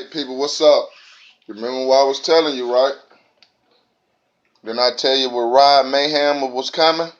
Hey people, what's up? Remember what I was telling you, right? Didn't I tell you what Riot Mayhem was coming?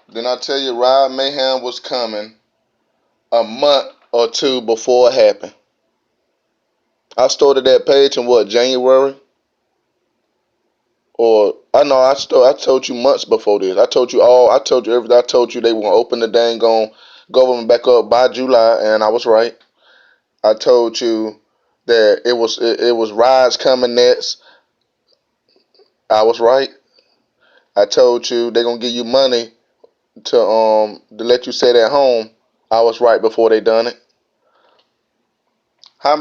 Didn't I tell you Riot Mayhem was coming a month or two before it happened? I started that page in what, January? Or I told you months before this. I told you everything. I told you they were gonna open the dang on government back up by July, and I was right. I told you that it was riots coming next. I was right. I told you they're gonna give you money to let you sit at home. I was right before they done it. How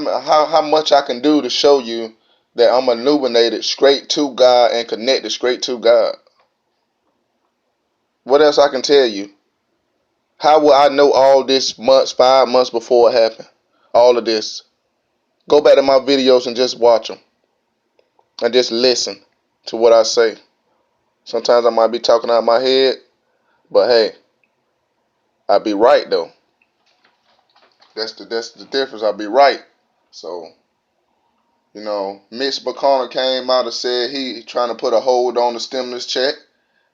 much I can do to show you that I'm illuminated straight to God and connected straight to God? What else I can tell you? How will I know all this months, 5 months before it happened? All of this. Go back to my videos and just watch them and just listen to what I say. Sometimes I might be talking out of my head, but hey, I be right though. That's the difference. I be right. So Mitch McConnell came out and said he trying to put a hold on the stimulus check.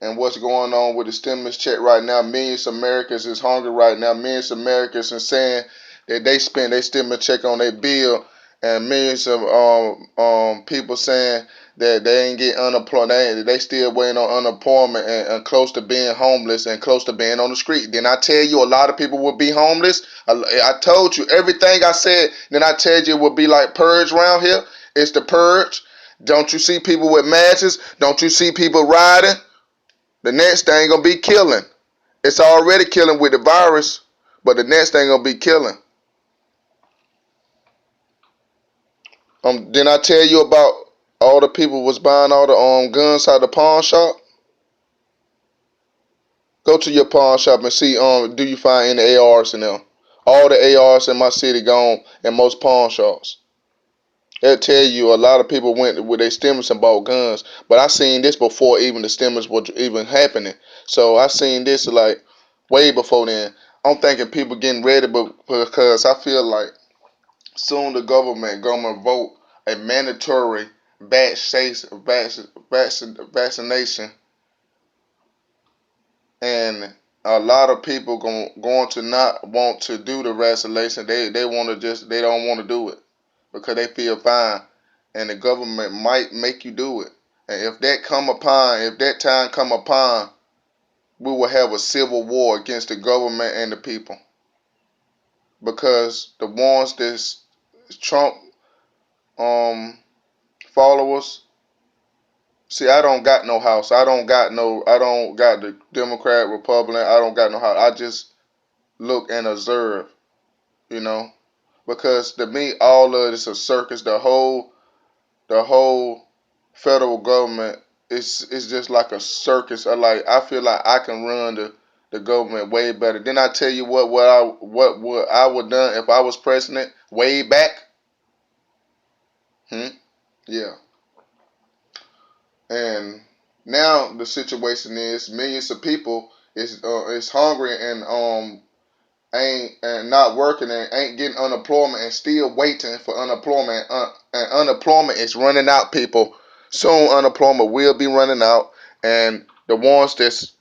And what's going on with the stimulus check right now? Millions of Americans is hungry right now. Millions of Americans are saying that they spend their stimulus check on their bill, and millions of people saying that they ain't get unemployment. They still waiting on unemployment and close to being homeless and close to being on the street. Then I tell you, a lot of people will be homeless. I told you everything I said. Then I tell you it would be like Purge around here. It's the Purge. Don't you see people with matches? Don't you see people riding? The next thing gonna be killing. It's already killing with the virus, but the next thing gonna be killing. Didn't I tell you about all the people was buying all the guns out of the pawn shop? Go to your pawn shop and see do you find any ARs in there? All the ARs in my city gone in most pawn shops. It'll tell you a lot of people went with their stimulus and bought guns. But I seen this before even the stimulus was even happening. So I seen this like way before then. I'm thinking people getting ready, but because I feel like soon the government gonna vote a mandatory vaccination, and a lot of people going to not want to do the vaccination. They want to they don't want to do it because they feel fine, and the government might make you do it. And if that time come upon, we will have a civil war against the government and the people, because the ones that's Trump um followers. See, I don't got no house. I don't got the Democrat, Republican. I don't got no house. I just look and observe, you know, because to me, all of this is a circus. The whole federal government is just like a circus. I feel like I can run the government way better. Then I tell you what I would done if I was president way back. Hmm? Yeah. And now the situation is millions of people is hungry and ain't and not working and ain't getting unemployment and still waiting for unemployment. And unemployment is running out, people. Soon unemployment will be running out, and the ones that's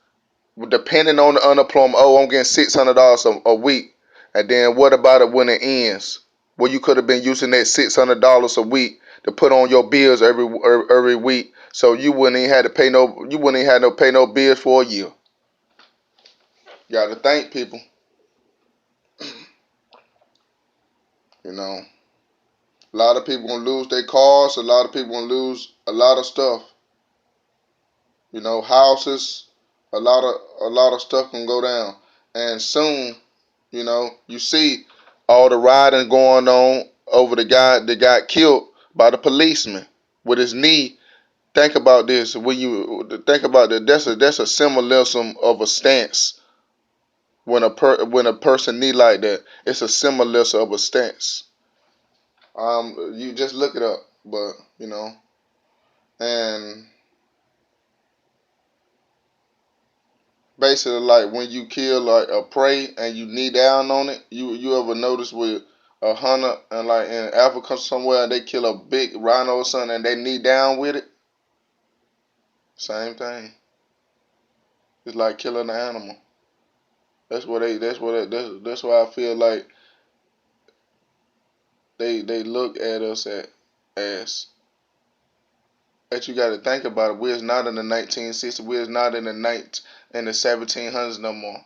depending on the unemployment, oh, I'm getting $600 a week, and then what about it when it ends? Well, you could have been using that $600 a week to put on your bills every week, so you wouldn't even have to pay no bills for a year. You got to thank people, you know. A lot of people gonna lose their cars. A lot of people gonna lose a lot of stuff. Houses. A lot of stuff can go down, and soon, you see all the rioting going on over the guy that got killed by the policeman with his knee. Think about this. When you think about that, that's a symbolism of a stance. When a person knee like that, it's a symbolism of a stance. You just look it up, but and basically like when you kill like a prey and you knee down on it, you ever notice with a hunter and like in Africa somewhere and they kill a big rhino or something and they knee down with it, same thing. It's like killing an animal. That's why I feel like they look at us as that you got to think about it. We're not in the 1960s. We're not in the 1700s no more.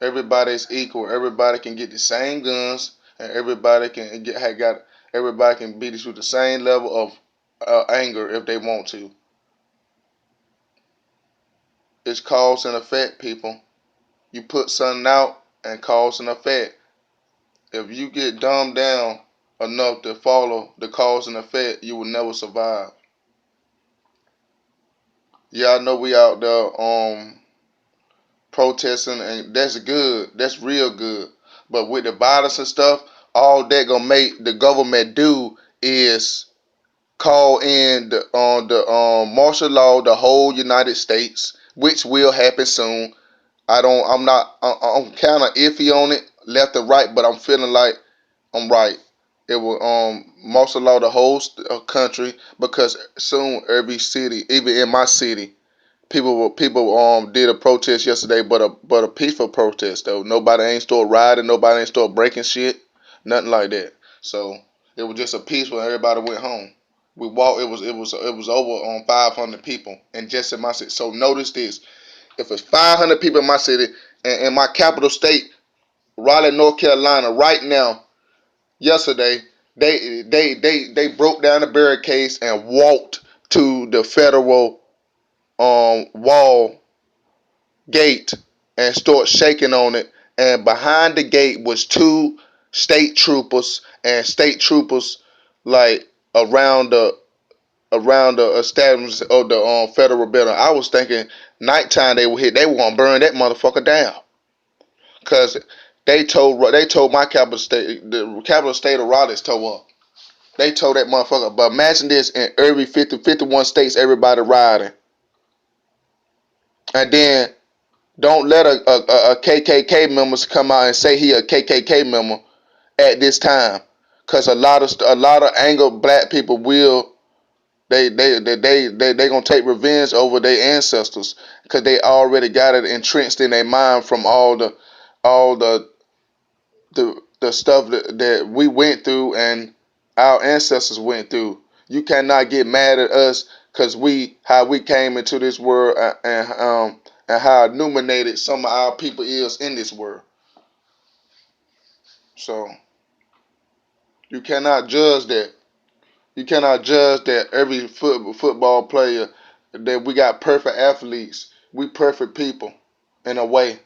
Everybody's equal. Everybody can get the same guns, and everybody can everybody can beat us with the same level of anger if they want to. It's cause and effect, people. You put something out and cause and effect. If you get dumbed down enough to follow the cause and effect, you will never survive. Yeah, I know we out there protesting, and that's good. That's real good. But with the violence and stuff, all that gonna make the government do is call in the martial law, the whole United States, which will happen soon. I'm not. I'm kind of iffy on it, left or right, but I'm feeling like I'm right. It will martial law the whole country because soon every city, even in my city, people did a protest yesterday, but a peaceful protest though. Nobody ain't still rioting, nobody ain't still breaking shit, nothing like that. So it was just a peaceful. Everybody went home. We walked. It was over on 500 people, and just in my city. So notice this: if it's 500 people in my city, and in my capital state, Raleigh, North Carolina, right now, yesterday, they broke down the barricades and walked to the federal wall gate and start shaking on it. And behind the gate was two state troopers and state troopers like around the establishment of the federal building. I was thinking nighttime they were gonna burn that motherfucker down. Cause they told my capital state, the capital state of Raleigh told up. They told that motherfucker. But imagine this in every 51 states, everybody riding. And then don't let a KKK members come out and say he a KKK member at this time, cause a lot of angry black people will they gonna take revenge over their ancestors, cause they already got it entrenched in their mind from all the stuff that we went through and our ancestors went through. You cannot get mad at us because how we came into this world and how illuminated some of our people is in this world. So you cannot judge that. You cannot judge that every football player that we got perfect athletes. We perfect people in a way.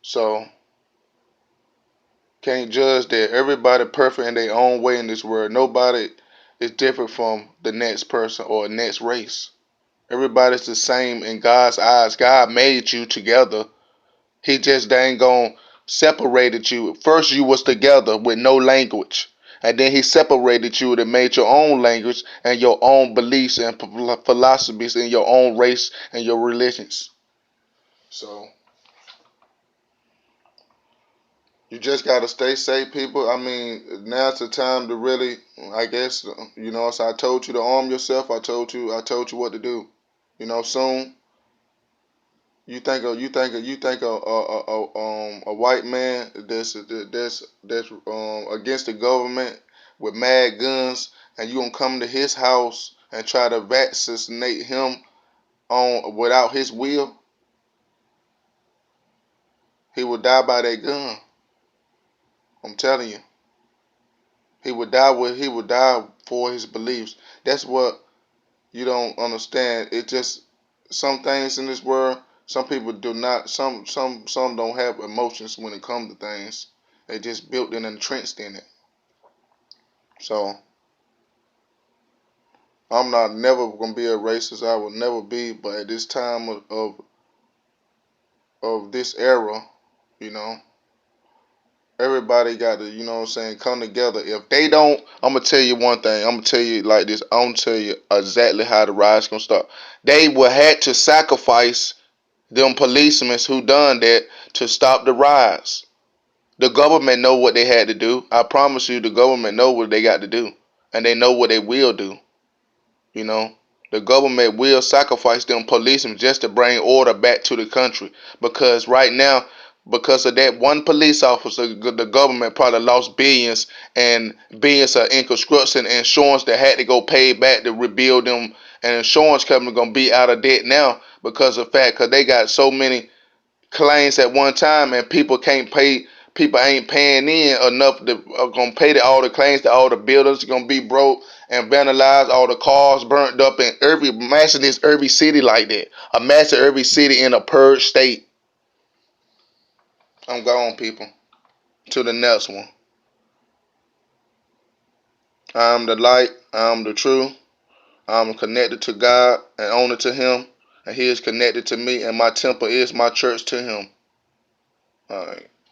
So can't judge that. Everybody perfect in their own way in this world. Nobody is different from the next person or next race. Everybody's the same in God's eyes. God made you together. He just dang gone separated you. First you was together with no language. And then he separated you and made your own language and your own beliefs and philosophies in your own race and your religions. So you just gotta stay safe, people. I mean, now's the time to really, I guess, So I told you to arm yourself. I told you what to do. Soon you think a white man that's against the government with mad guns, and you gonna come to his house and try to vaccinate him on without his will. He will die by that gun. I'm telling you. He would die for his beliefs. That's what you don't understand. It just some things in this world, some people do not some don't have emotions when it comes to things. They just built and entrenched in it. So I'm not never gonna be a racist. I will never be, but at this time of this era, you know, everybody got to, come together. If they don't, I'm gonna tell you one thing. I'm gonna tell you like this. I'm gonna tell you exactly how the riots gonna start. They will have to sacrifice them policemen who done that to stop the riots. The government know what they had to do. I promise you, the government know what they got to do, and they know what they will do. You know, the government will sacrifice them policemen just to bring order back to the country. Because right now, because of that one police officer, the government probably lost billions and billions of in construction and insurance that had to go pay back to rebuild them. And insurance company gonna be out of debt now because of the fact because they got so many claims at one time and people can't pay. People ain't paying in enough to gonna pay all the claims. That all the buildings are gonna be broke and vandalized. All the cars burnt up in every imagine this every city like that. Imagine every city in a purge state. I'm gone, people. To the next one. I'm the light. I'm the truth. I'm connected to God and only to Him, and He is connected to me. And my temple is my church to Him. All right.